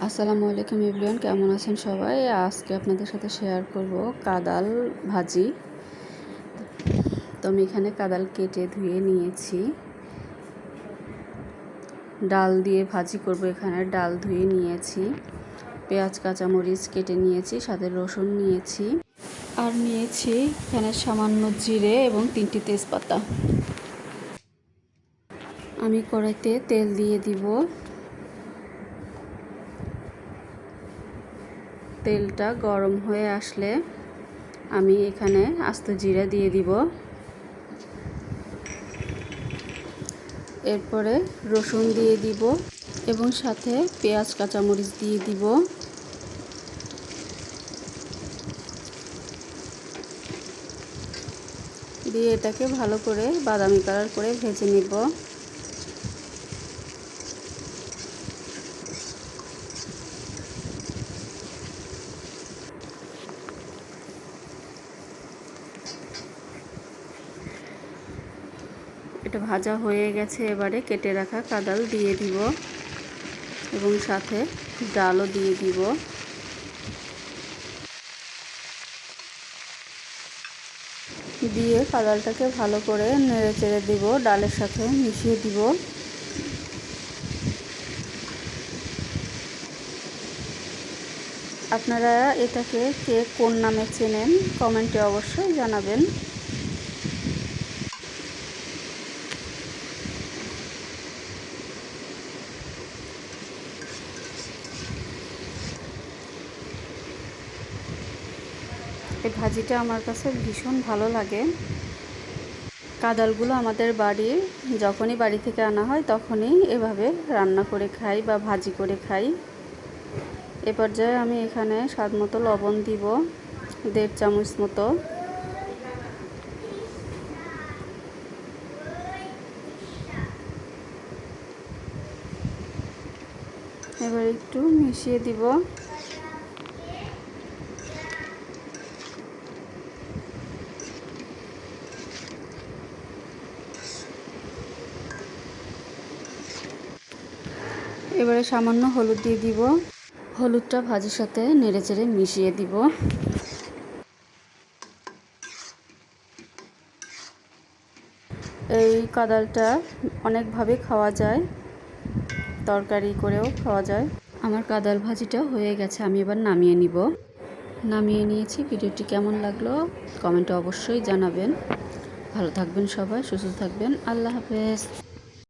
আসসালামু আলাইকুম এভরিওয়ান, কেমন আছেন সবাই? আজকে আপনাদের সাথে শেয়ার করব কাদাল ভাজি। তো আমি এখানে কাদাল কেটে ধুয়ে নিয়েছি, ডাল দিয়ে ভাজি করব। এখানে ডাল ধুয়ে নিয়েছি, পেঁয়াজ কাঁচামরিচ কেটে নিয়েছি, সাথে রসুন নিয়েছি, আর নিয়েছি এখানে সামান্য জিরে এবং 3টি তেজপাতা। আমি কড়াইতে তেল দিয়ে দিব। তেলটা গরম হয়ে আসলে আমি এখানে আস্ত জিরা দিয়ে দিব। এরপরে রসুন দিয়ে দিব এবং সাথে পেঁয়াজ কাঁচামরিচ দিয়ে দিব। দিয়ে এটাকে ভালো করে বাদামি কালার করে ভেজে নিব। এটা ভাজা হয়ে গেছে। এবারে কেটে রাখা কাদাল দিয়ে দিব এবং সাথে ডালও দিয়ে দিব। দিয়ে কাদালটাকে ভালো করে নেড়ে চেড়ে দিব, ডালের সাথে মিশিয়ে দিব। আপনারা এটাকে কে কোন নামে চেনেন কমেন্টে অবশ্যই জানাবেন। এই ভাজিটা আমার কাছে ভীষণ ভালো লাগে। কাদালগুলো আমাদের বাড়ির যখনই বাড়ি থেকে আনা হয় তখনই এভাবে রান্না করে খাই বা ভাজি করে খাই। এ পর্যায়ে আমি এখানে স্বাদ মতো লবণ দিব, 1.5 চামচ মতো। এবার একটু মিশিয়ে দিব। এবারে সামান্য হলুদ দিয়ে দিব। হলুদটা ভাজির সাথে নেড়েচেড়ে মিশিয়ে দিব। এই কাদালটা অনেকভাবে খাওয়া যায়, তরকারি করেও খাওয়া যায়। আমার কাদাল ভাজিটা হয়ে গেছে, আমি এবার নামিয়ে নিব। নামিয়ে নিয়েছি। ভিডিওটি কেমন লাগলো কমেন্টে অবশ্যই জানাবেন। ভালো থাকবেন সবাই, সুস্থ থাকবেন। আল্লাহ হাফেজ।